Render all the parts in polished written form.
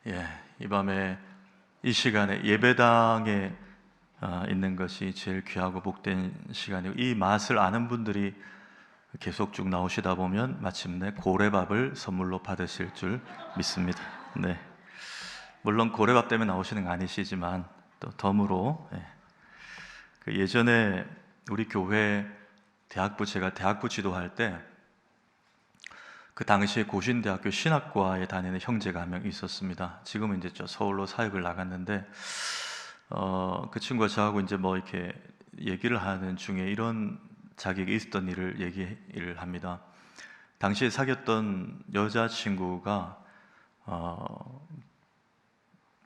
이 밤에 이 시간에 예배당에 있는 것이 제일 귀하고 복된 시간이고, 이 맛을 아는 분들이 계속 쭉 나오시다 보면 마침내 고래밥을 선물로 받으실 줄 믿습니다. 네. 물론 고래밥 때문에 나오시는 거 아니시지만 또 덤으로 그 예전에 우리 교회 제가 대학부 지도할 때 그 당시에 고신대학교 신학과에 다니는 형제가 한 명 있었습니다. 지금은 이제 서울로 사역을 나갔는데 그 친구가 저하고 이제 뭐 이렇게 얘기를 하는 중에 이런 자기에게 있었던 일을 얘기를 합니다. 당시에 사귀었던 여자친구가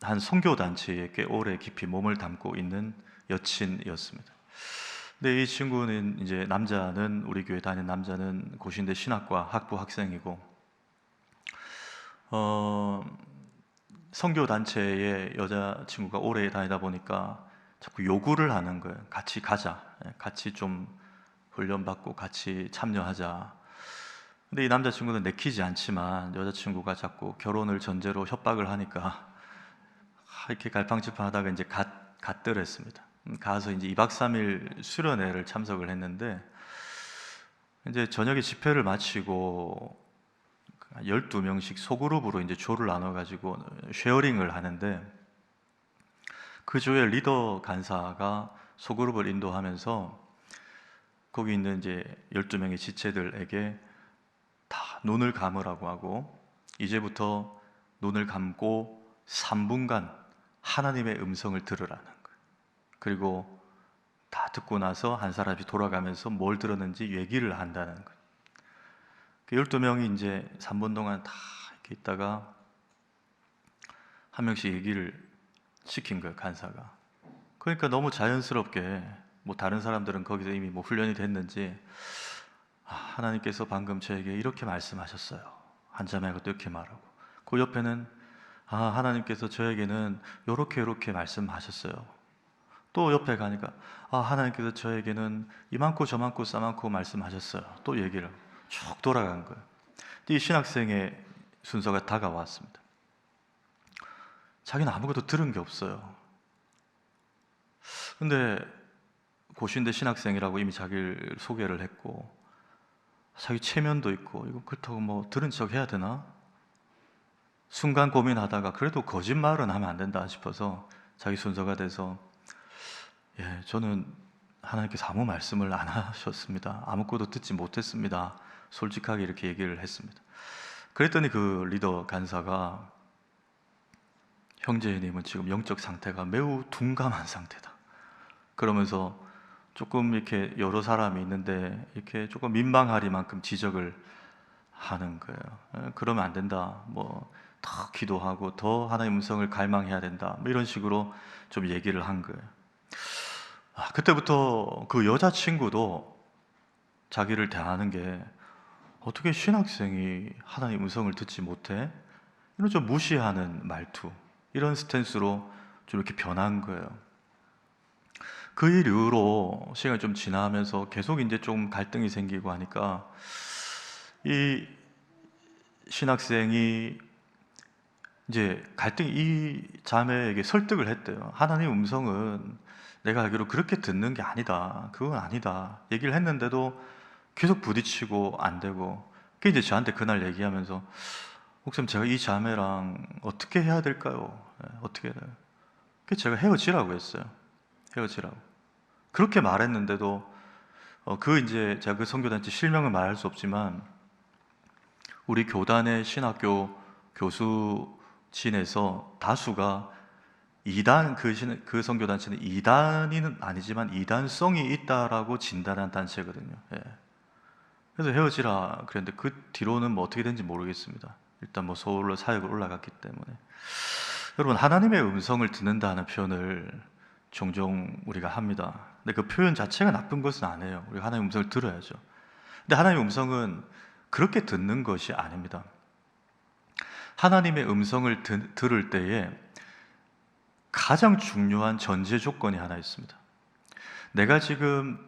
한 선교단체에 꽤 오래 깊이 몸을 담고 있는 여친이었습니다. 근데 이 친구는 이제 남자는 우리 교회 다니는 남자는 고신대 신학과 학부 학생이고 선교단체에 여자친구가 오래 다니다 보니까 자꾸 요구를 하는 거예요. 같이 가자, 같이 좀 훈련받고 같이 참여하자. 근데 이 남자친구는 내키지 않지만 여자친구가 자꾸 결혼을 전제로 협박을 하니까 이렇게 갈팡질팡하다가 이제 갔더랬습니다. 가서 이제 2박 3일 수련회를 참석을 했는데, 이제 저녁에 집회를 마치고 12명씩 소그룹으로 이제 조를 나눠가지고 쉐어링을 하는데, 그 조의 리더 간사가 소그룹을 인도하면서 거기 있는 이제 12명의 지체들에게 다 눈을 감으라고 하고, 이제부터 눈을 감고 3분간 하나님의 음성을 들으라는 거예요. 그리고 다 듣고 나서 한 사람이 돌아가면서 뭘 들었는지 얘기를 한다는 거예요. 그 12명이 이제 3분 동안 다 이렇게 있다가 한 명씩 얘기를 시킨 거예요, 간사가. 그러니까 너무 자연스럽게 뭐 다른 사람들은 거기서 이미 뭐 훈련이 됐는지 하나님께서 방금 저에게 이렇게 말씀하셨어요. 한 자매가 또 이렇게 말하고, 그 옆에는 하나님께서 저에게는 요렇게 말씀하셨어요. 또 옆에 가니까 하나님께서 저에게는 이만큼 저만큼 싸만큼 말씀하셨어요. 또 얘기를 쭉 돌아간 거예요. 이 신학생의 순서가 다가왔습니다. 자기는 아무것도 들은 게 없어요. 근데 고신대 신학생이라고 이미 자기를 소개를 했고 자기 체면도 있고, 이거 그렇다고 뭐 들은 척 해야 되나? 순간 고민하다가 그래도 거짓말은 하면 안 된다 싶어서 자기 순서가 돼서 저는 하나님께서 아무 말씀을 안 하셨습니다. 아무것도 듣지 못했습니다. 솔직하게 이렇게 얘기를 했습니다. 그랬더니 그 리더 간사가, 형제님은 지금 영적 상태가 매우 둔감한 상태다. 그러면서 조금 이렇게 여러 사람이 있는데 이렇게 조금 민망하리만큼 지적을 하는 거예요. 그러면 안 된다. 뭐 더 기도하고 더 하나님의 음성을 갈망해야 된다. 뭐 이런 식으로 좀 얘기를 한 거예요. 그때부터 그 여자친구도 자기를 대하는 게, 어떻게 신학생이 하나님의 음성을 듣지 못해? 이런 좀 무시하는 말투, 이런 스탠스로 좀 이렇게 변한 거예요. 그 일 이후로 시간이 좀 지나면서 계속 이제 좀 갈등이 생기고 하니까 이 신학생이 이제 이 자매에게 설득을 했대요. 하나님 음성은 내가 알기로 그렇게 듣는 게 아니다. 그건 아니다. 얘기를 했는데도 계속 부딪히고 안 되고. 그 이제 저한테 그날 얘기하면서, 목사님 제가 이 자매랑 어떻게 해야 될까요? 어떻게 해야 돼요? 그 제가 헤어지라고 했어요. 헤어지라고. 그렇게 말했는데도 이제 제가 그 선교단체 실명을 말할 수 없지만 우리 교단의 신학교 교수진에서 다수가 그 선교단체는 이단은 아니지만 이단성이 있다라고 진단한 단체거든요. 그래서 헤어지라 그랬는데 그 뒤로는 뭐 어떻게 된지 모르겠습니다. 일단 뭐 서울로 사역을 올라갔기 때문에. 여러분, 하나님의 음성을 듣는다는 표현을 종종 우리가 합니다. 근데 그 표현 자체가 나쁜 것은 아니에요. 우리가 하나님의 음성을 들어야죠. 근데 하나님의 음성은 그렇게 듣는 것이 아닙니다. 하나님의 음성을 들을 때에 가장 중요한 전제 조건이 하나 있습니다. 내가 지금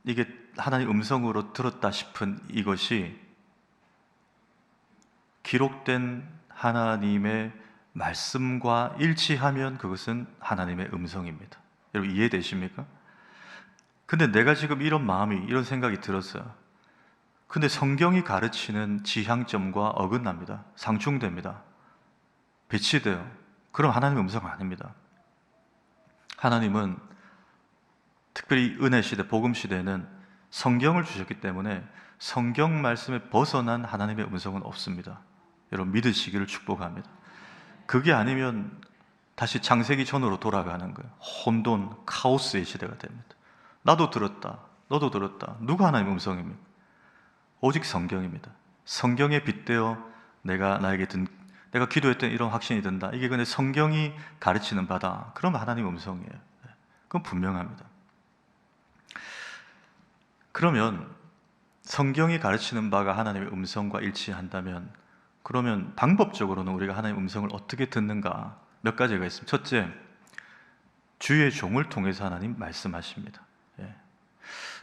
이게 하나님 음성으로 들었다 싶은 이것이 기록된 하나님의 말씀과 일치하면 그것은 하나님의 음성입니다. 여러분 이해되십니까? 근데 내가 지금 이런 마음이, 이런 생각이 들었어요. 근데 성경이 가르치는 지향점과 어긋납니다. 상충됩니다. 배치돼요. 그럼 하나님의 음성은 아닙니다. 하나님은 특별히 은혜 시대, 복음 시대에는 성경을 주셨기 때문에 성경 말씀에 벗어난 하나님의 음성은 없습니다. 여러분 믿으시기를 축복합니다. 그게 아니면 다시 창세기 전으로 돌아가는 거예요. 혼돈, 카오스의 시대가 됩니다. 나도 들었다, 너도 들었다. 누가 하나님의 음성입니까? 오직 성경입니다. 성경에 빗대어 내가 기도했던 이런 확신이 든다. 이게 근데 성경이 가르치는 바다. 그러면 하나님의 음성이에요. 그건 분명합니다. 그러면 성경이 가르치는 바가 하나님의 음성과 일치한다면, 그러면 방법적으로는 우리가 하나님의 음성을 어떻게 듣는가? 몇 가지가 있습니다. 첫째, 주의 종을 통해서 하나님 말씀하십니다.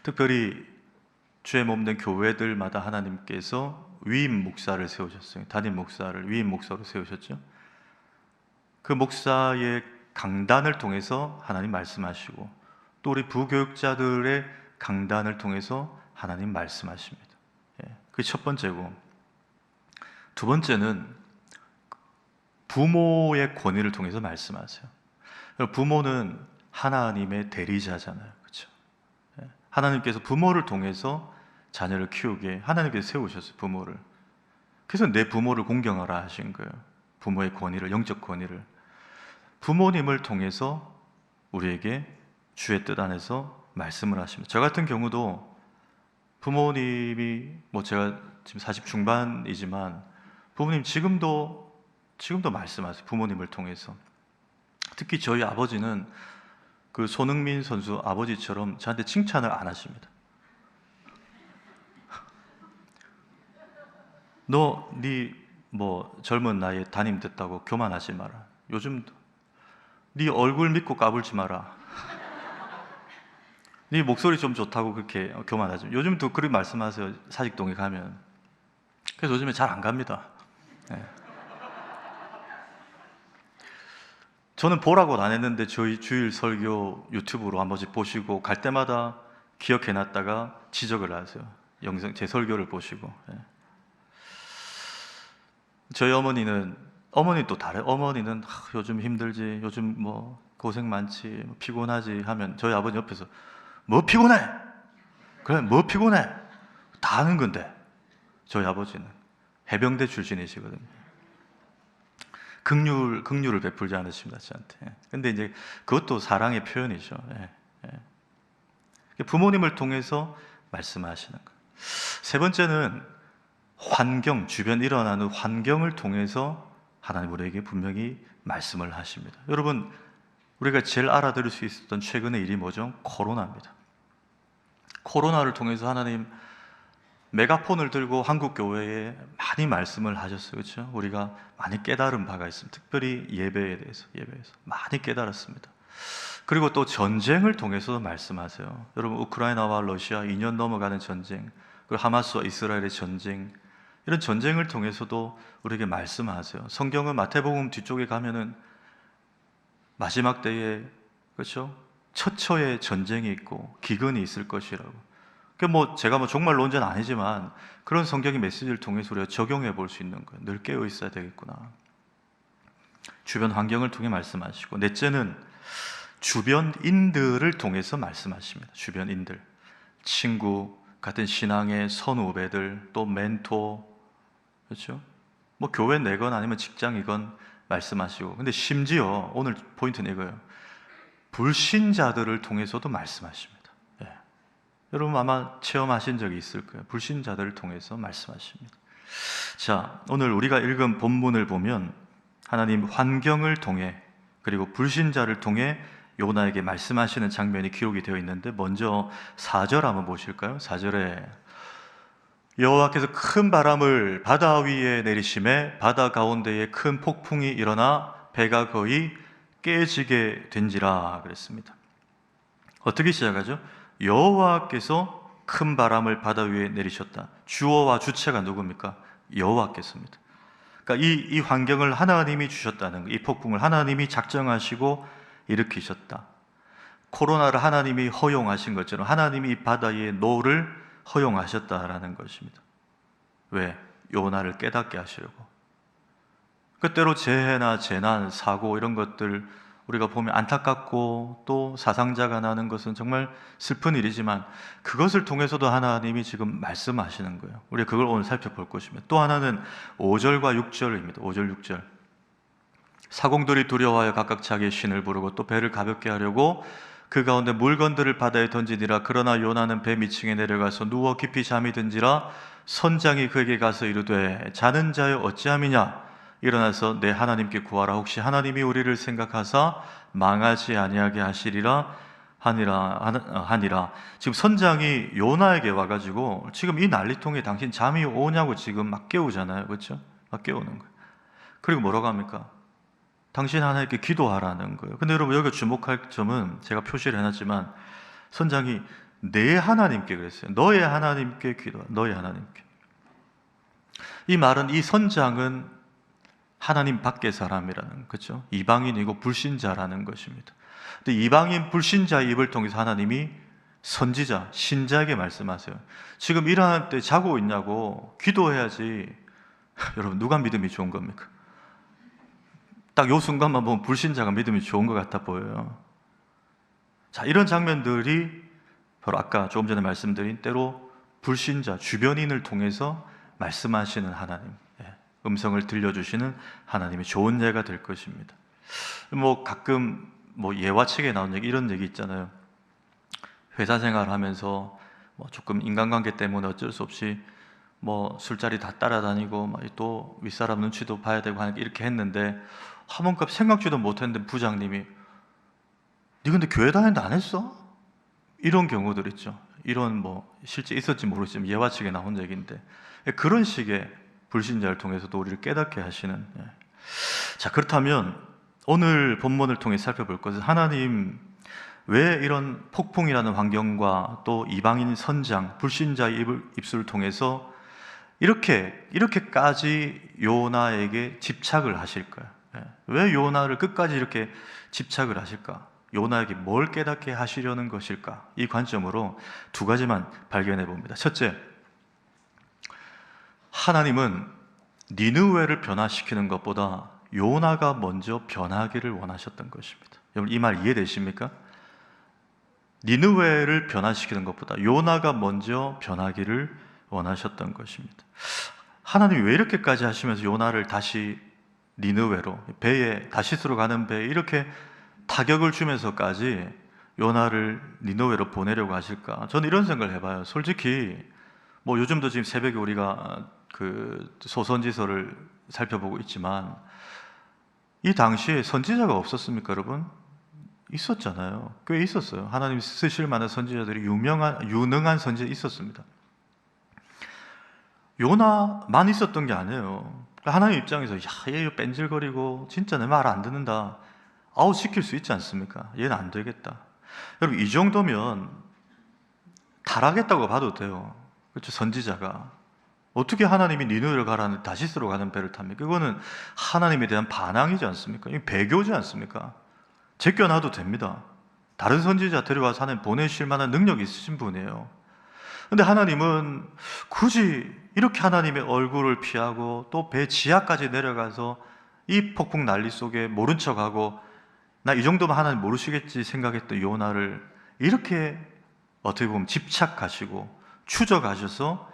특별히 주의 몸된 교회들마다 하나님께서 위임 목사를 세우셨어요. 담임 목사를 위임 목사로 세우셨죠. 그 목사의 강단을 통해서 하나님 말씀하시고, 또 우리 부교육자들의 강단을 통해서 하나님 말씀하십니다. 그게 첫 번째고, 두 번째는 부모의 권위를 통해서 말씀하세요. 부모는 하나님의 대리자잖아요. 그렇죠? 하나님께서 부모를 통해서 자녀를 키우게 하나님께서 세우셨어요. 부모를. 그래서 내 부모를 공경하라 하신 거예요. 부모의 권위를, 영적 권위를. 부모님을 통해서 우리에게 주의 뜻 안에서 말씀을 하십니다. 저 같은 경우도 부모님이, 제가 지금 40 중반이지만 부모님 지금도 말씀하세요. 부모님을 통해서. 특히 저희 아버지는 그 손흥민 선수 아버지처럼 저한테 칭찬을 안 하십니다. 네 젊은 나이에 담임 됐다고 교만하지 마라. 요즘도 네 얼굴 믿고 까불지 마라. 네 목소리 좀 좋다고 그렇게 교만하지. 요즘도 그렇게 말씀하세요. 사직동에 가면. 그래서 요즘에 잘 안 갑니다. 저는 보라고는 안 했는데 저희 주일 설교 유튜브로 한 번씩 보시고 갈 때마다 기억해놨다가 지적을 하세요. 영상 제 설교를 보시고. 저희 어머니 또 다른 어머니는 요즘 힘들지, 요즘 고생 많지, 피곤하지 하면 저희 아버지 옆에서 뭐 피곤해? 그래 뭐 피곤해? 다 아는 건데. 저희 아버지는 해병대 출신이시거든요. 긍휼을 베풀지 않으십니다, 저한테. 근데 이제 그것도 사랑의 표현이죠. 부모님을 통해서 말씀하시는 거예요. 세 번째는 환경, 주변 일어나는 환경을 통해서 하나님 우리에게 분명히 말씀을 하십니다. 여러분, 우리가 제일 알아들을 수 있었던 최근의 일이 뭐죠? 코로나입니다. 코로나를 통해서 하나님 메가폰을 들고 한국 교회에 많이 말씀을 하셨어요. 그렇죠? 우리가 많이 깨달은 바가 있습니다. 특별히 예배에서 많이 깨달았습니다. 그리고 또 전쟁을 통해서도 말씀하세요. 여러분, 우크라이나와 러시아 2년 넘어가는 전쟁, 그리고 하마스와 이스라엘의 전쟁, 이런 전쟁을 통해서도 우리에게 말씀하세요. 성경은 마태복음 뒤쪽에 가면은 마지막 때에, 그렇죠? 처처에 전쟁이 있고 기근이 있을 것이라고. 제가 종말론자는 아니지만 그런 성경의 메시지를 통해서 우리가 적용해 볼 수 있는 거예요. 늘 깨어 있어야 되겠구나. 주변 환경을 통해 말씀하시고, 넷째는 주변인들을 통해서 말씀하십니다. 주변인들, 친구, 같은 신앙의 선후배들, 또 멘토, 그렇죠? 교회 내건 아니면 직장이건 말씀하시고, 근데 심지어 오늘 포인트는 이거예요. 불신자들을 통해서도 말씀하십니다. 여러분 아마 체험하신 적이 있을 거예요. 불신자들을 통해서 말씀하십니다. 자, 오늘 우리가 읽은 본문을 보면 하나님 환경을 통해, 그리고 불신자를 통해 요나에게 말씀하시는 장면이 기록이 되어 있는데, 먼저 4절 한번 보실까요? 4절에 여호와께서 큰 바람을 바다 위에 내리심에 바다 가운데에 큰 폭풍이 일어나 배가 거의 깨지게 된지라 그랬습니다. 어떻게 시작하죠? 여호와께서 큰 바람을 바다 위에 내리셨다. 주어와 주체가 누굽니까? 여호와께서입니다. 그러니까 이 환경을 하나님이 주셨다는 거, 이 폭풍을 하나님이 작정하시고 일으키셨다. 코로나를 하나님이 허용하신 것처럼 하나님이 이 바다의 노를 허용하셨다라는 것입니다. 왜? 요나를 깨닫게 하시려고. 그때로 재해나 재난, 사고 이런 것들 우리가 보면 안타깝고 또 사상자가 나는 것은 정말 슬픈 일이지만 그것을 통해서도 하나님이 지금 말씀하시는 거예요. 우리가 그걸 오늘 살펴볼 것입니다. 또 하나는 5절과 6절입니다. 5절, 6절. 사공들이 두려워하여 각각 자기의 신을 부르고 또 배를 가볍게 하려고 그 가운데 물건들을 바다에 던지니라. 그러나 요나는 배 밑층에 내려가서 누워 깊이 잠이 든지라. 선장이 그에게 가서 이르되 자는 자여 어찌함이냐. 일어나서 내 하나님께 구하라. 혹시 하나님이 우리를 생각하사 망하지 아니하게 하시리라 하니라. 지금 선장이 요나에게 와가지고 지금 이 난리통에 당신 잠이 오냐고 지금 막 깨우잖아요. 그렇죠? 막 깨우는 거예요. 그리고 뭐라고 합니까? 당신 하나님께 기도하라는 거예요. 근데 여러분 여기 주목할 점은 제가 표시를 해놨지만 선장이 내 하나님께 그랬어요. 너의 하나님께 기도하라. 너의 하나님께. 이 말은 이 선장은 하나님 밖의 사람이라는 거죠. 이방인이고 불신자라는 것입니다. 근데 이방인 불신자의 입을 통해서 하나님이 선지자, 신자에게 말씀하세요. 지금 일어날 때 자고 있냐고. 기도해야지. 여러분 누가 믿음이 좋은 겁니까? 딱 요 순간만 보면 불신자가 믿음이 좋은 것 같아 보여요. 자, 이런 장면들이 바로 아까 조금 전에 말씀드린 때로 불신자, 주변인을 통해서 말씀하시는 하나님, 음성을 들려주시는 하나님의 좋은 예가 될 것입니다. 뭐 가끔 뭐 예화책에 나온 얘기, 이런 얘기 있잖아요. 회사 생활하면서 뭐 조금 인간관계 때문에 어쩔 수 없이 뭐 술자리 다 따라다니고 또 윗사람 눈치도 봐야 되고 하니까 이렇게 했는데 화문값 생각지도 못했는데 부장님이 니 근데 교회 다니는데 안 했어? 이런 경우들 있죠. 이런 뭐 실제 있었지 모르지만 예화책에 나온 얘기인데 그런 식의 불신자를 통해서도 우리를 깨닫게 하시는. 자, 그렇다면 오늘 본문을 통해 살펴볼 것은 하나님 왜 이런 폭풍이라는 환경과 또 이방인 선장, 불신자의 입술을 통해서 이렇게까지 요나에게 집착을 하실까요? 왜 요나를 끝까지 이렇게 집착을 하실까? 요나에게 뭘 깨닫게 하시려는 것일까? 이 관점으로 두 가지만 발견해 봅니다. 첫째, 하나님은 니느웨를 변화시키는 것보다 요나가 먼저 변하기를 원하셨던 것입니다. 여러분 이 말 이해되십니까? 니느웨를 변화시키는 것보다 요나가 먼저 변하기를 원하셨던 것입니다. 하나님이 왜 이렇게까지 하시면서 요나를 다시 니느웨로, 배에 다시스로 가는 배에 이렇게 타격을 주면서까지 요나를 니느웨로 보내려고 하실까? 저는 이런 생각을 해봐요. 솔직히 뭐 요즘도 지금 새벽에 우리가 그 소선지서를 살펴보고 있지만 이 당시에 선지자가 없었습니까, 여러분? 있었잖아요. 꽤 있었어요. 하나님 쓰실 만한 선지자들이 유능한 선지자 있었습니다. 요나만 있었던 게 아니에요. 하나님 입장에서 얘 뺀질거리고 진짜 내 말 안 듣는다, 아웃시킬 수 있지 않습니까? 얘는 안 되겠다. 여러분 이 정도면 타락했다고 봐도 돼요. 그렇죠? 선지자가 어떻게 하나님이 니느웨를 가라는 다시스로 가는 배를 탑니까? 이거는 하나님에 대한 반항이지 않습니까? 이거 배교지 않습니까? 제껴놔도 됩니다. 다른 선지자 데려와서 하나님 보내실 만한 능력이 있으신 분이에요. 근데 하나님은 굳이 이렇게 하나님의 얼굴을 피하고 또 배 지하까지 내려가서 이 폭풍 난리 속에 모른 척하고 나 이 정도면 하나님 모르시겠지 생각했던 요나를 이렇게 어떻게 보면 집착하시고 추적하셔서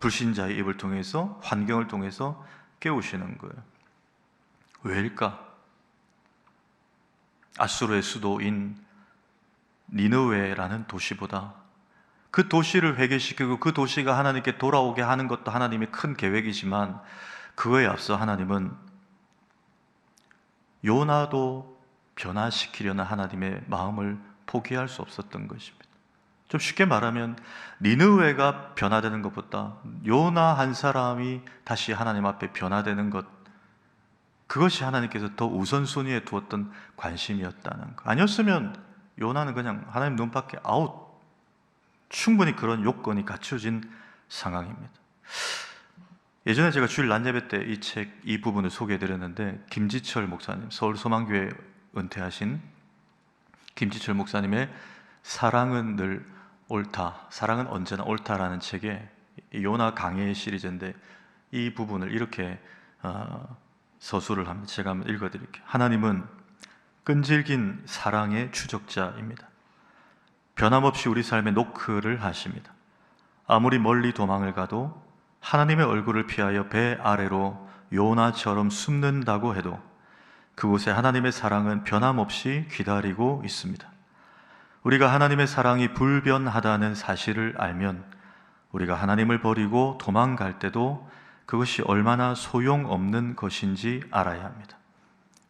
불신자의 입을 통해서, 환경을 통해서 깨우시는 거예요. 왜일까? 아수르의 수도인 니느웨라는 도시보다 그 도시를 회개시키고 그 도시가 하나님께 돌아오게 하는 것도 하나님의 큰 계획이지만 그거에 앞서 하나님은 요나도 변화시키려는 하나님의 마음을 포기할 수 없었던 것입니다. 좀 쉽게 말하면 니느웨가 변화되는 것보다 요나 한 사람이 다시 하나님 앞에 변화되는 것, 그것이 하나님께서 더 우선순위에 두었던 관심이었다는 것. 아니었으면 요나는 그냥 하나님 눈 밖에 아웃, 충분히 그런 요건이 갖춰진 상황입니다. 예전에 제가 주일 낮예배 때 이 책 이 부분을 소개해드렸는데, 김지철 목사님, 서울 소망교회 은퇴하신 김지철 목사님의 사랑은 늘 옳다, 사랑은 언제나 옳다라는 책에 요나 강해 시리즈인데, 이 부분을 이렇게 서술을 합니다. 제가 한번 읽어드릴게요. 하나님은 끈질긴 사랑의 추적자입니다. 변함없이 우리 삶에 노크를 하십니다. 아무리 멀리 도망을 가도 하나님의 얼굴을 피하여 배 아래로 요나처럼 숨는다고 해도 그곳에 하나님의 사랑은 변함없이 기다리고 있습니다. 우리가 하나님의 사랑이 불변하다는 사실을 알면 우리가 하나님을 버리고 도망갈 때도 그것이 얼마나 소용없는 것인지 알아야 합니다.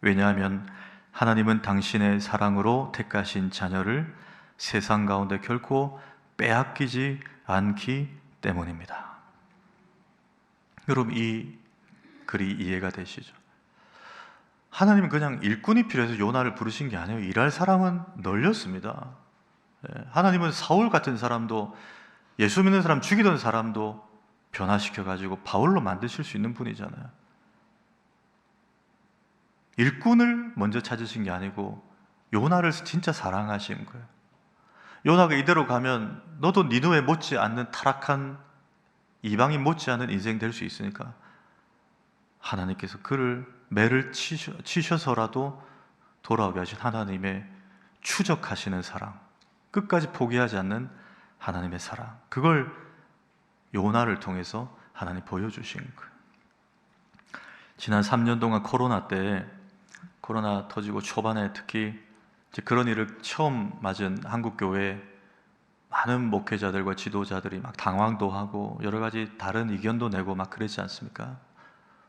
왜냐하면 하나님은 당신의 사랑으로 택하신 자녀를 세상 가운데 결코 빼앗기지 않기 때문입니다. 여러분, 이 글이 이해가 되시죠? 하나님은 그냥 일꾼이 필요해서 요나를 부르신 게 아니에요. 일할 사람은 널렸습니다. 하나님은 사울 같은 사람도, 예수 믿는 사람 죽이던 사람도 변화시켜가지고 바울로 만드실 수 있는 분이잖아요. 일꾼을 먼저 찾으신 게 아니고 요나를 진짜 사랑하신 거예요. 요나가 이대로 가면 너도 니느웨 못지 않는 타락한 이방인 못지않은 인생 될 수 있으니까 하나님께서 그를 매를 치셔서라도 돌아오게 하신 하나님의 추적하시는 사랑, 끝까지 포기하지 않는 하나님의 사랑, 그걸 요나를 통해서 하나님 보여주신 거예요. 지난 3년 동안 코로나 때, 코로나 터지고 초반에 특히 그런 일을 처음 맞은 한국교회 많은 목회자들과 지도자들이 막 당황도 하고 여러 가지 다른 의견도 내고 막 그랬지 않습니까?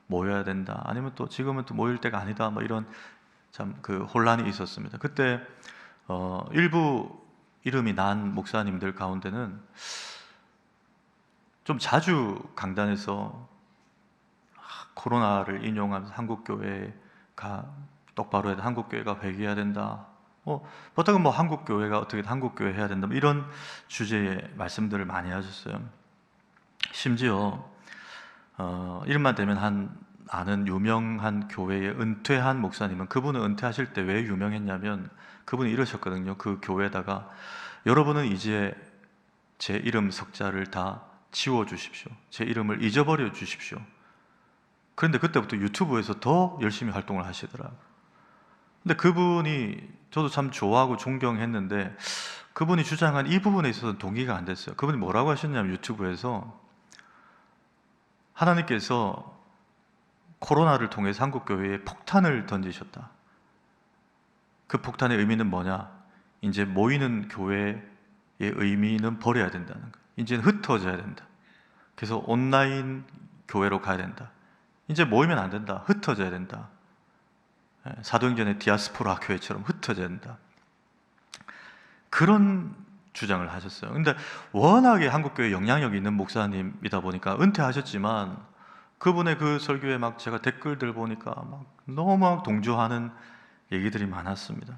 모여야 된다, 아니면 또 지금은 또 모일 때가 아니다, 뭐 이런 참 그 혼란이 있었습니다. 그때 일부 이름이 난 목사님들 가운데는 좀 자주 강단에서 코로나를 인용하면서 한국교회가 똑바로 해야 된다, 한국교회가 회개해야 된다, 보통은 뭐 한국교회가 어떻게 한국교회 해야 된다, 이런 주제의 말씀들을 많이 하셨어요. 심지어 이름만 대면 아는 유명한 교회의 은퇴한 목사님은, 그분은 은퇴하실 때 왜 유명했냐면 그분이 이러셨거든요. 그 교회에다가 여러분은 이제 제 이름 석자를 다 지워주십시오, 제 이름을 잊어버려 주십시오. 그런데 그때부터 유튜브에서 더 열심히 활동을 하시더라고요. 근데 그분이, 저도 참 좋아하고 존경했는데 그분이 주장한 이 부분에 있어서 동의가 안 됐어요. 그분이 뭐라고 하셨냐면, 유튜브에서 하나님께서 코로나를 통해서 한국교회에 폭탄을 던지셨다. 그 폭탄의 의미는 뭐냐? 이제 모이는 교회의 의미는 버려야 된다는 거예요. 이제는 흩어져야 된다. 그래서 온라인 교회로 가야 된다. 이제 모이면 안 된다. 흩어져야 된다. 사도행전의 디아스포라 교회처럼 흩어져야 된다. 그런 주장을 하셨어요. 근데 워낙에 한국교회 영향력이 있는 목사님이다 보니까 은퇴하셨지만 그분의 그 설교에 막 제가 댓글들 보니까 막 너무 막 동조하는 얘기들이 많았습니다.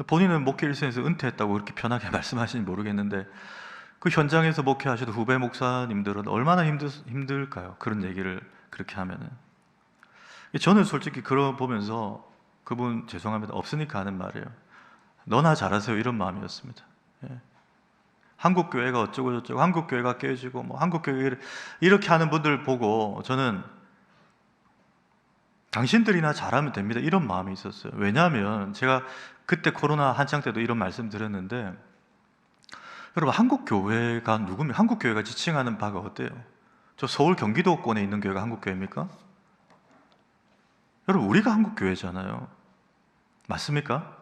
본인은 목회 일선에서 은퇴했다고 그렇게 편하게 말씀하시는지 모르겠는데 그 현장에서 목회하셔도 후배 목사님들은 얼마나 힘들까요? 그런 얘기를 그렇게 하면은. 저는 솔직히 그거 보면서, 그분 죄송합니다, 없으니까 하는 말이에요. 너나 잘하세요, 이런 마음이었습니다. 한국교회가 어쩌고 저쩌고, 한국교회가 깨지고 뭐 한국교회 이렇게 하는 분들 보고 저는 당신들이나 잘하면 됩니다, 이런 마음이 있었어요. 왜냐하면 제가 그때 코로나 한창 때도 이런 말씀 드렸는데, 여러분, 한국교회가 누구면 한국교회가 지칭하는 바가 어때요? 저 서울 경기도권에 있는 교회가 한국교회입니까? 여러분, 우리가 한국교회잖아요. 맞습니까?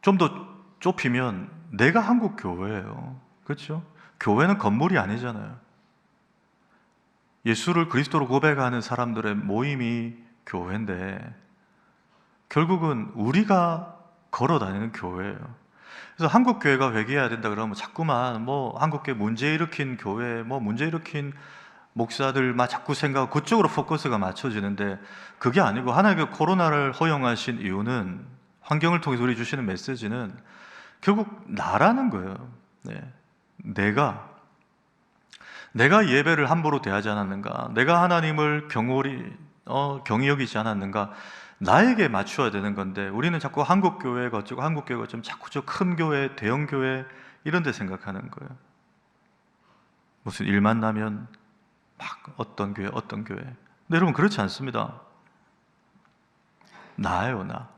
좀 더 좁히면 내가 한국교회예요. 그렇죠? 교회는 건물이 아니잖아요. 예수를 그리스도로 고백하는 사람들의 모임이 교회인데 결국은 우리가 걸어다니는 교회예요. 그래서 한국교회가 회개해야 된다 그러면 자꾸만 뭐 한국교회 문제 일으킨 교회, 뭐 문제 일으킨 목사들만 자꾸 생각하고 그쪽으로 포커스가 맞춰지는데, 그게 아니고 하나님께서 코로나를 허용하신 이유는, 환경을 통해서 우리 주시는 메시지는 결국 나라는 거예요. 내가 내가 예배를 함부로 대하지 않았는가? 내가 하나님을 경히 여기지 않았는가? 나에게 맞춰야 되는 건데 우리는 자꾸 한국 교회가 어쩌고 한국 교회가 어쩌고 자꾸 저 큰 교회, 대형 교회 이런 데 생각하는 거예요. 무슨 일만 나면 막 어떤 교회. 근데 여러분 그렇지 않습니다. 나예요, 나.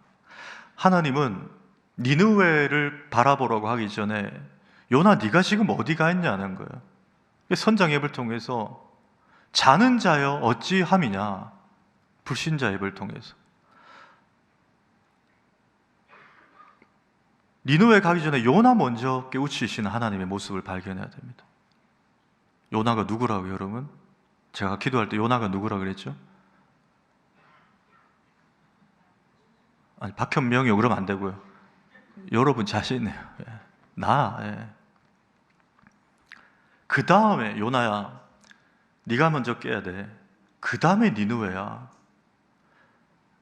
하나님은 니느웨를 바라보라고 하기 전에 요나 네가 지금 어디 가 있냐는 거예요. 선장 앱을 통해서 자는 자여 어찌함이냐, 불신자 앱을 통해서 니느웨 가기 전에 요나 먼저 깨우치시는 하나님의 모습을 발견해야 됩니다. 요나가 누구라고요, 여러분? 제가 기도할 때 요나가 누구라고 그랬죠? 아니, 박현명이요 그러면 안 되고요. 여러분 자신이에요. 나. 그 다음에 요나야, 네가 먼저 깨야 돼. 그 다음에 니느웨야.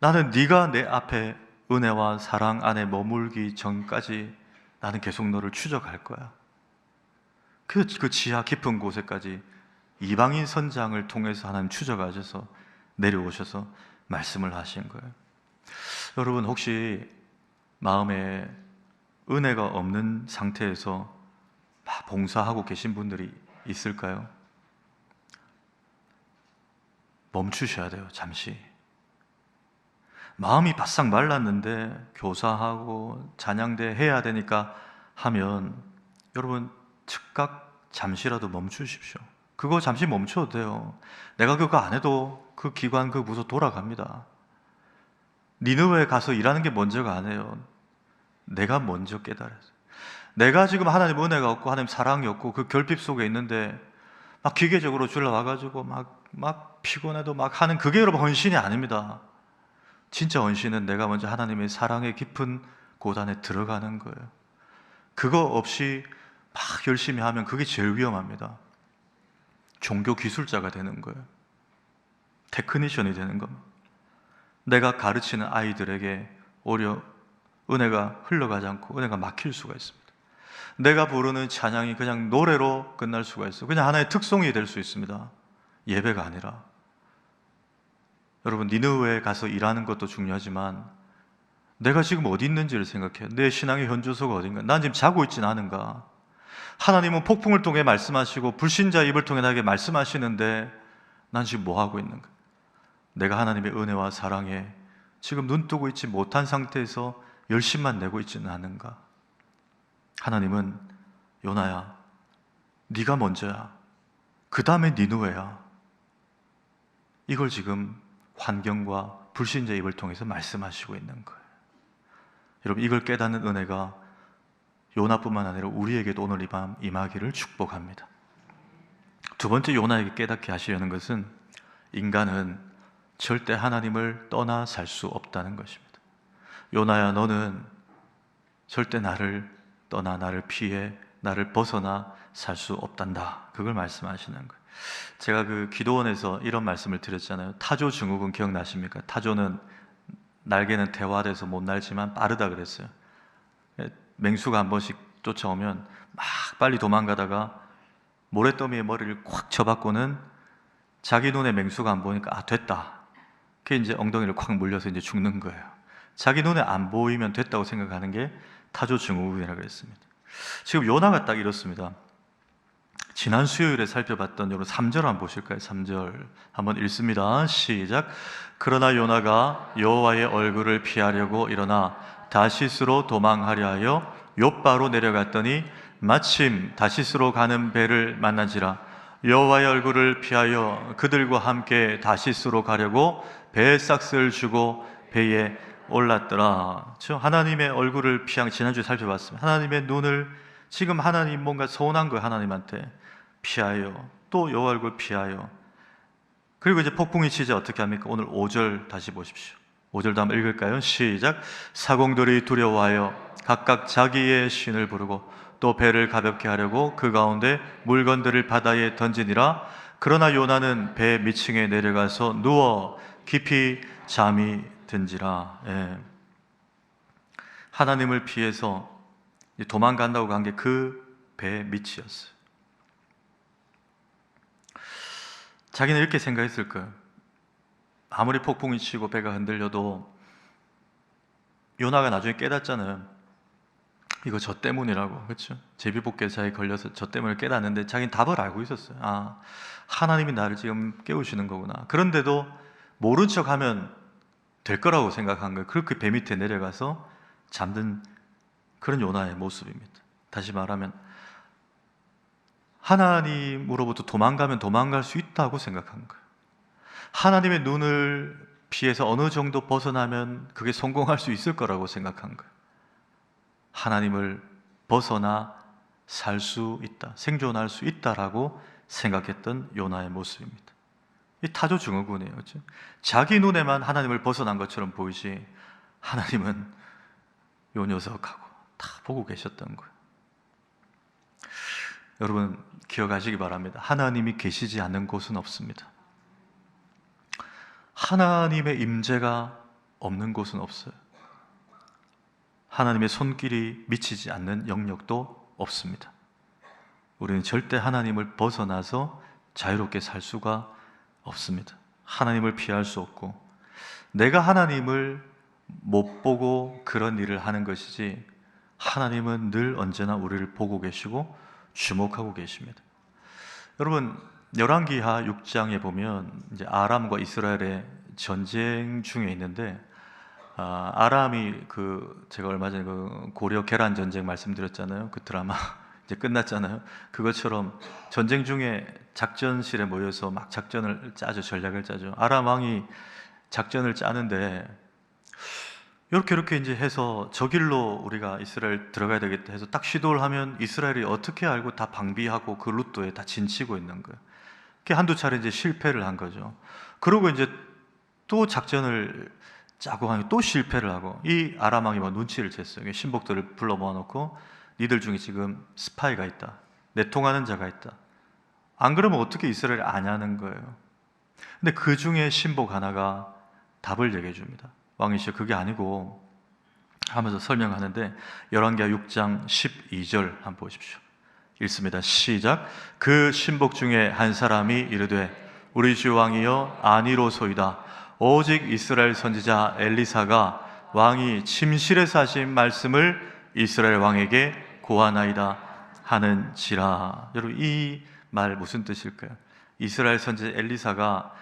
나는 네가 내 앞에 은혜와 사랑 안에 머물기 전까지 나는 계속 너를 추적할 거야. 그 지하 깊은 곳에까지 이방인 선장을 통해서 하나님 추적하셔서 내려오셔서 말씀을 하신 거예요. 여러분 혹시 마음에 은혜가 없는 상태에서 막 봉사하고 계신 분들이 있을까요? 멈추셔야 돼요. 잠시. 마음이 바싹 말랐는데 교사하고 찬양대 해야 되니까 하면 여러분 즉각 잠시라도 멈추십시오. 그거 잠시 멈춰도 돼요. 내가 그거 안 해도 그 기관, 그 부서 돌아갑니다. 니느웨에 가서 일하는 게 먼저가 아니에요. 내가 먼저 깨달았어요. 내가 지금 하나님 은혜가 없고 하나님 사랑이 없고 그 결핍 속에 있는데 막 기계적으로 줄라와가지고 막 피곤해도 막 하는 그게 여러분 헌신이 아닙니다. 진짜 헌신은 내가 먼저 하나님의 사랑의 깊은 고단에 들어가는 거예요. 그거 없이 막 열심히 하면 그게 제일 위험합니다. 종교 기술자가 되는 거예요. 테크니션이 되는 겁니다. 내가 가르치는 아이들에게 오히려 은혜가 흘러가지 않고 은혜가 막힐 수가 있습니다. 내가 부르는 찬양이 그냥 노래로 끝날 수가 있어요. 그냥 하나의 특송이 될 수 있습니다. 예배가 아니라. 여러분 니느웨에 가서 일하는 것도 중요하지만 내가 지금 어디 있는지를 생각해요. 내 신앙의 현주소가 어딘가. 난 지금 자고 있지는 않은가. 하나님은 폭풍을 통해 말씀하시고 불신자 입을 통해 나에게 말씀하시는데 난 지금 뭐 하고 있는가. 내가 하나님의 은혜와 사랑에 지금 눈 뜨고 있지 못한 상태에서 열심만 내고 있지는 않은가. 하나님은 요나야, 네가 먼저야. 그 다음에 니느웨야. 이걸 지금 환경과 불신자 입을 통해서 말씀하시고 있는 거예요. 여러분 이걸 깨닫는 은혜가 요나뿐만 아니라 우리에게도 오늘 이 밤 임하기를 축복합니다. 두 번째 요나에게 깨닫게 하시려는 것은 인간은 절대 하나님을 떠나 살 수 없다는 것입니다. 요나야, 너는 절대 나를 떠나 나를 피해 나를 벗어나 살 수 없단다. 그걸 말씀하시는 거예요. 제가 그 기도원에서 이런 말씀을 드렸잖아요. 타조 증후군 기억나십니까? 타조는 날개는 대화돼서 못 날지만 빠르다 그랬어요. 맹수가 한 번씩 쫓아오면 막 빨리 도망가다가 모래더미에 머리를 콱 쳐박고는 자기 눈에 맹수가 안 보니까 됐다. 그게 이제 엉덩이를 콱 물려서 이제 죽는 거예요. 자기 눈에 안 보이면 됐다고 생각하는 게 타조 증후군이라고 했습니다. 지금 요나가 딱 이렇습니다. 지난 수요일에 살펴봤던 여러분 3절 한번 보실까요? 3절 한번 읽습니다. 시작. 그러나 요나가 여호와의 얼굴을 피하려고 일어나 다시스로 도망하려 하여 욥바로 내려갔더니 마침 다시스로 가는 배를 만난지라. 여호와의 얼굴을 피하여 그들과 함께 다시스로 가려고 배에 싹스를 주고 배에 올랐더라. 하나님의 얼굴을 피한, 지난주에 살펴봤습니다. 하나님의 눈을, 지금 하나님 뭔가 서운한 거예요. 하나님한테 피하여, 또 여호와 얼굴 피하여. 그리고 이제 폭풍이 치자 어떻게 합니까? 오늘 5절 다시 보십시오. 5절도 한번 읽을까요? 시작. 사공들이 두려워하여 각각 자기의 신을 부르고 또 배를 가볍게 하려고 그 가운데 물건들을 바다에 던지니라. 그러나 요나는 배 밑층에 내려가서 누워 깊이 잠이 든지라. 하나님을 피해서 도망간다고 간 게 그 배 밑이었어요. 자기는 이렇게 생각했을 거예요. 아무리 폭풍이 치고 배가 흔들려도 요나가 나중에 깨닫잖아요. 이거 저 때문이라고. 그렇죠? 제비뽑기에 걸려서 저 때문에 깨닫는데 자기는 답을 알고 있었어요. 아, 하나님이 나를 지금 깨우시는 거구나. 그런데도 모른 척하면 될 거라고 생각한 거예요. 그렇게 배 밑에 내려가서 잠든 그런 요나의 모습입니다. 다시 말하면 하나님으로부터 도망가면 도망갈 수 있다고 생각한 거예요. 하나님의 눈을 피해서 어느 정도 벗어나면 그게 성공할 수 있을 거라고 생각한 거예요. 하나님을 벗어나 살 수 있다, 생존할 수 있다라고 생각했던 요나의 모습입니다. 이 타조 증후군이에요. 그렇죠? 자기 눈에만 하나님을 벗어난 것처럼 보이지 하나님은 요 녀석하고 다 보고 계셨던 거예요. 여러분 기억하시기 바랍니다. 하나님이 계시지 않는 곳은 없습니다. 하나님의 임재가 없는 곳은 없어요. 하나님의 손길이 미치지 않는 영역도 없습니다. 우리는 절대 하나님을 벗어나서 자유롭게 살 수가 없습니다. 하나님을 피할 수 없고, 내가 하나님을 못 보고 그런 일을 하는 것이지 하나님은 늘 언제나 우리를 보고 계시고 주목하고 계십니다. 여러분 열왕기하 6장에 보면 이제 아람과 이스라엘의 전쟁 중에 있는데, 아람이 제가 얼마 전에 고려 계란 전쟁 말씀드렸잖아요. 그 드라마 이제 끝났잖아요. 그것처럼 전쟁 중에 작전실에 모여서 막 작전을 짜죠. 전략을 짜죠. 아람 왕이 작전을 짜는데 이렇게 이제 해서 저 길로 우리가 이스라엘 들어가야 되겠다 해서 딱 시도를 하면 이스라엘이 어떻게 알고 다 방비하고 그 루트에 다 진치고 있는 거예요. 그게 한두 차례 이제 실패를 한 거죠. 그리고 이제 또 작전을 짜고 하니 또 실패를 하고, 이 아람 왕이 막 눈치를 챘어요. 신복들을 불러 모아놓고 니들 중에 지금 스파이가 있다, 내통하는 자가 있다. 안 그러면 어떻게 이스라엘을 아냐는 거예요. 근데 그 중에 신복 하나가 답을 얘기해 줍니다. 왕이시여 그게 아니고 하면서 설명하는데, 열왕기하 6장 12절 한번 보십시오. 읽습니다. 시작. 그 신복 중에 한 사람이 이르되 우리 주 왕이여 아니로소이다. 오직 이스라엘 선지자 엘리사가 왕이 침실에서 하신 말씀을 이스라엘 왕에게 고하나이다 하는지라. 여러분 이 말 무슨 뜻일까요? 이스라엘 선지자 엘리사가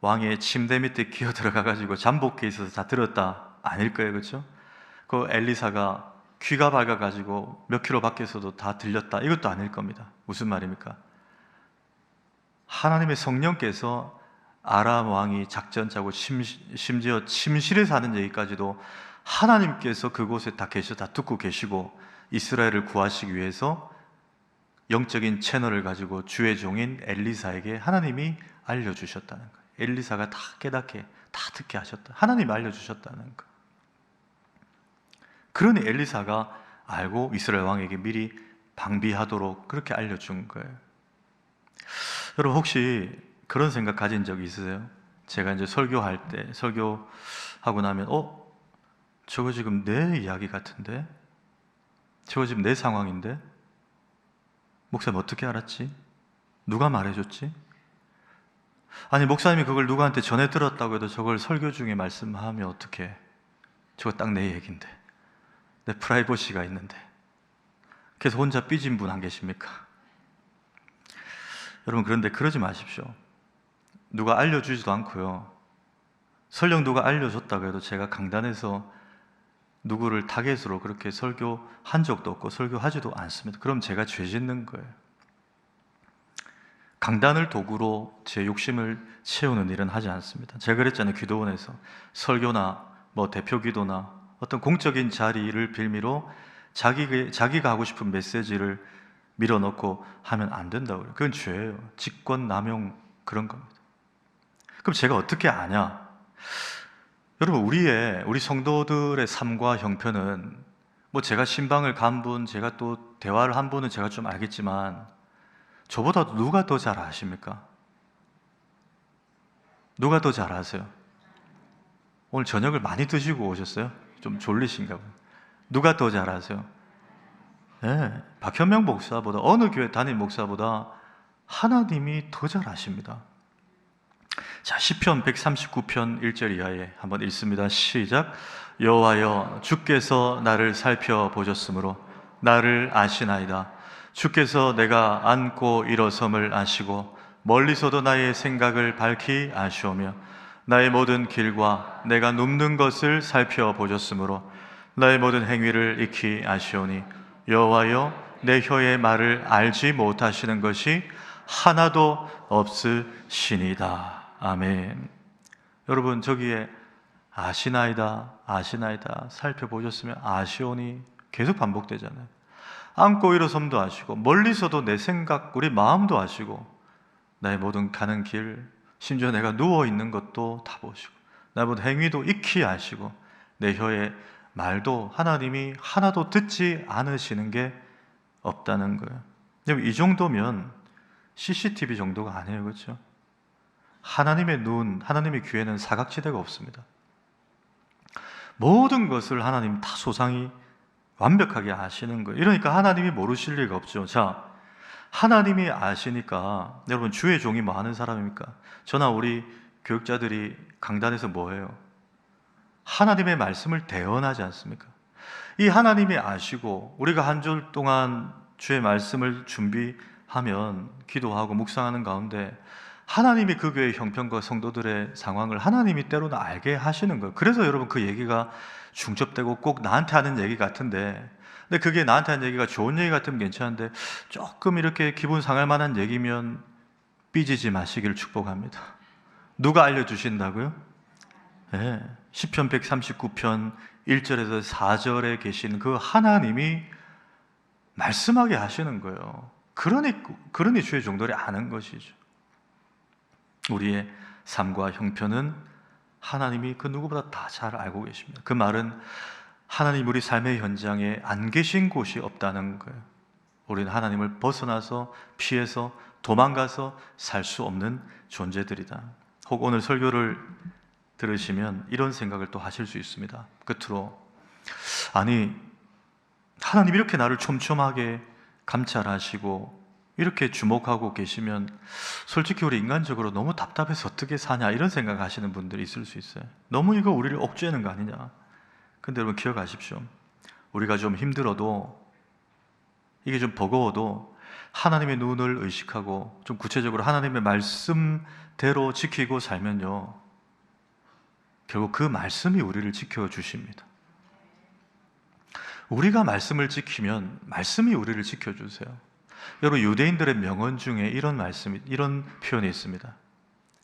왕의 침대 밑에 기어 들어가 가지고 잠복해 있어서 다 들었다 아닐 거예요. 그렇죠? 그 엘리사가 귀가 밝아 가지고 몇 킬로 밖에서도 다 들렸다 이것도 아닐 겁니다. 무슨 말입니까? 하나님의 성령께서 아람 왕이 작전 짜고 심지어 침실에서 하는 얘기까지도 하나님께서 그곳에 다 계셔 다 듣고 계시고 이스라엘을 구하시기 위해서 영적인 채널을 가지고 주의 종인 엘리사에게 하나님이 알려주셨다는 거예요. 엘리사가 다 깨닫게 다 듣게 하셨다. 하나님이 알려주셨다는 거예요. 그러니 엘리사가 알고 이스라엘 왕에게 미리 방비하도록 그렇게 알려준 거예요. 여러분 혹시 그런 생각 가진 적 있으세요? 제가 이제 설교할 때 설교하고 나면 저거 지금 내 이야기 같은데? 저거 지금 내 상황인데? 목사님 어떻게 알았지? 누가 말해줬지? 아니 목사님이 그걸 누구한테 전해 들었다고 해도 저걸 설교 중에 말씀하면 어떡해? 저거 딱 내 얘기인데, 내 프라이버시가 있는데. 그래서 혼자 삐진 분 안 계십니까? 여러분 그런데 그러지 마십시오. 누가 알려주지도 않고요, 설령 누가 알려줬다고 해도 제가 강단에서 누구를 타겟으로 그렇게 설교한 적도 없고 설교하지도 않습니다. 그럼 제가 죄 짓는 거예요. 강단을 도구로 제 욕심을 채우는 일은 하지 않습니다. 제가 그랬잖아요. 기도원에서 설교나 대표 기도나 어떤 공적인 자리를 빌미로 자기가 하고 싶은 메시지를 밀어넣고 하면 안 된다고 그래요. 그건 죄예요. 직권 남용 그런 겁니다. 그럼 제가 어떻게 아냐? 여러분 우리 성도들의 삶과 형편은 제가 신방을 간 분, 제가 또 대화를 한 분은 제가 좀 알겠지만 저보다 누가 더 잘 아십니까? 누가 더 잘 아세요? 오늘 저녁을 많이 드시고 오셨어요? 좀 졸리신가 봐요. 누가 더 잘 아세요? 네, 박현명 목사보다, 어느 교회 담임 목사보다 하나님이 더 잘 아십니다. 자, 시편 139편 1절 이하에 한번 읽습니다. 시작. 여호와여, 주께서 나를 살펴보셨으므로 나를 아시나이다. 주께서 내가 앉고 일어섬을 아시고 멀리서도 나의 생각을 밝히 아시오며 나의 모든 길과 내가 눕는 것을 살펴보셨으므로 나의 모든 행위를 익히 아시오니 여호와여, 내 혀의 말을 알지 못하시는 것이 하나도 없으시니이다. 아멘. 여러분, 저기에 아시나이다, 아시나이다, 살펴보셨으면 아시오니 계속 반복되잖아요. 앉고 일어섬도 아시고 멀리서도 내 생각, 우리 마음도 아시고 나의 모든 가는 길, 심지어 내가 누워있는 것도 다 보시고 나의 모든 행위도 익히 아시고 내 혀의 말도 하나님이 하나도 듣지 않으시는 게 없다는 거예요. 이 정도면 CCTV 정도가 아니에요, 그렇죠? 하나님의 눈, 하나님의 귀에는 사각지대가 없습니다. 모든 것을 하나님 다 소상히 완벽하게 아시는 거예요. 이러니까 하나님이 모르실 리가 없죠. 자, 하나님이 아시니까 여러분, 주의 종이 뭐 하는 사람입니까? 저나 우리 교육자들이 강단에서 뭐 해요? 하나님의 말씀을 대언하지 않습니까? 이 하나님이 아시고 우리가 한 주 동안 주의 말씀을 준비하면 기도하고 묵상하는 가운데 하나님이 그 교회의 형편과 성도들의 상황을 하나님이 때로는 알게 하시는 거예요. 그래서 여러분, 그 얘기가 중첩되고 꼭 나한테 하는 얘기 같은데, 근데 그게 나한테 하는 얘기가 좋은 얘기 같으면 괜찮은데 조금 이렇게 기분 상할 만한 얘기면 삐지지 마시기를 축복합니다. 누가 알려주신다고요? 네, 시편 139편 1절에서 4절에 계신 그 하나님이 말씀하게 하시는 거예요. 그러니 주의 종들이 아는 것이죠. 우리의 삶과 형편은 하나님이 그 누구보다 다 잘 알고 계십니다. 그 말은 하나님 우리 삶의 현장에 안 계신 곳이 없다는 거예요. 우리는 하나님을 벗어나서 피해서 도망가서 살 수 없는 존재들이다. 혹 오늘 설교를 들으시면 이런 생각을 또 하실 수 있습니다. 끝으로, 아니, 하나님 이렇게 나를 촘촘하게 감찰하시고 이렇게 주목하고 계시면 솔직히 우리 인간적으로 너무 답답해서 어떻게 사냐, 이런 생각 하시는 분들이 있을 수 있어요. 너무 이거 우리를 억제하는 거 아니냐. 근데 여러분, 기억하십시오. 우리가 좀 힘들어도, 이게 좀 버거워도 하나님의 눈을 의식하고 좀 구체적으로 하나님의 말씀대로 지키고 살면요, 결국 그 말씀이 우리를 지켜주십니다. 우리가 말씀을 지키면 말씀이 우리를 지켜주세요. 여러분, 유대인들의 명언 중에 이런 표현이 있습니다.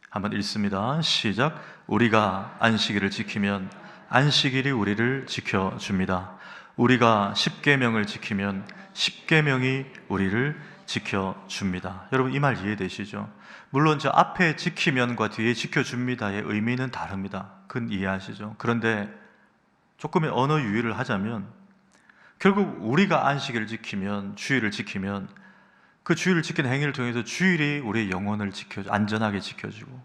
한번 읽습니다. 시작. 우리가 안식일을 지키면 안식일이 우리를 지켜줍니다. 우리가 십계명을 지키면 십계명이 우리를 지켜줍니다. 여러분, 이 말 이해되시죠? 물론 저 앞에 지키면과 뒤에 지켜줍니다의 의미는 다릅니다. 그건 이해하시죠? 그런데 조금의 언어 유희를 하자면 결국 우리가 안식일을 지키면, 주일을 지키면 그 주일을 지키는 행위를 통해서 주일이 우리의 영혼을 안전하게 지켜주고,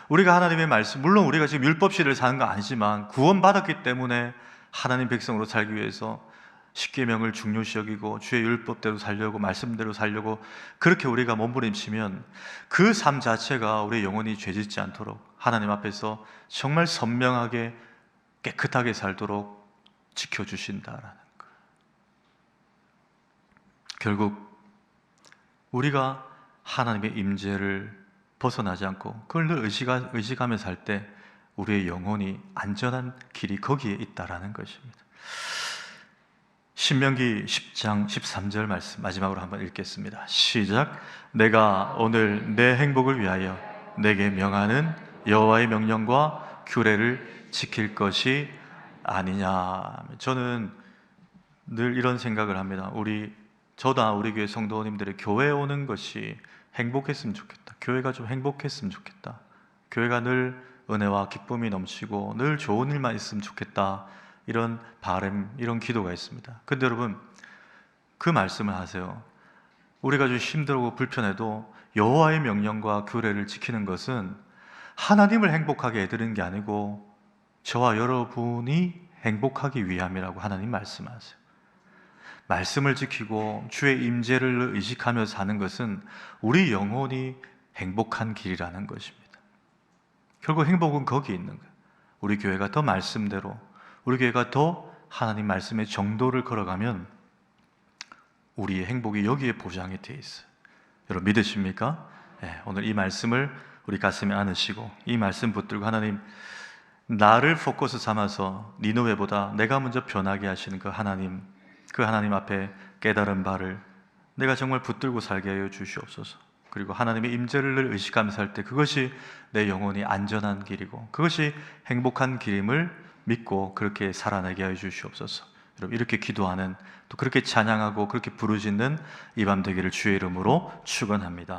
우리가 하나님의 말씀, 물론 우리가 지금 율법시대를 사는 거 아니지만 구원받았기 때문에 하나님 백성으로 살기 위해서 십계명을 중요시 여기고 주의 율법대로 살려고, 말씀대로 살려고 그렇게 우리가 몸부림치면 그 삶 자체가 우리의 영혼이 죄짓지 않도록 하나님 앞에서 정말 선명하게 깨끗하게 살도록 지켜주신다라는 거예요. 결국 우리가 하나님의 임재를 벗어나지 않고 그걸 늘 의식하며 살 때 우리의 영혼이 안전한 길이 거기에 있다라는 것입니다. 신명기 10장 13절 말씀 마지막으로 한번 읽겠습니다. 시작. 내가 오늘 내 행복을 위하여 내게 명하는 여호와의 명령과 규례를 지킬 것이 아니냐. 저는 늘 이런 생각을 합니다. 저다 우리 교회 성도님들이 교회에 오는 것이 행복했으면 좋겠다. 교회가 좀 행복했으면 좋겠다. 교회가 늘 은혜와 기쁨이 넘치고 늘 좋은 일만 있으면 좋겠다. 이런 바람, 이런 기도가 있습니다. 근데 여러분, 그 말씀을 하세요. 우리가 좀 힘들고 불편해도 여호와의 명령과 규례를 지키는 것은 하나님을 행복하게 해드리는 게 아니고 저와 여러분이 행복하기 위함이라고 하나님 말씀하세요. 말씀을 지키고 주의 임재를 의식하며 사는 것은 우리 영혼이 행복한 길이라는 것입니다. 결국 행복은 거기에 있는 거예요. 우리 교회가 더 말씀대로, 우리 교회가 더 하나님 말씀의 정도를 걸어가면 우리의 행복이 여기에 보장이 되어 있어요. 여러분 믿으십니까? 네, 오늘 이 말씀을 우리 가슴에 안으시고 이 말씀 붙들고 하나님, 나를 포커스 삼아서 니느웨보다 내가 먼저 변하게 하시는 그 하나님 앞에 깨달은 바를 내가 정말 붙들고 살게 하여 주시옵소서. 그리고 하나님의 임재를 의식하며 살 때 그것이 내 영혼이 안전한 길이고 그것이 행복한 길임을 믿고 그렇게 살아내게 하여 주시옵소서. 여러분 이렇게 기도하는, 또 그렇게 찬양하고 그렇게 부르짖는 이 밤 되기를 주의 이름으로 축원합니다.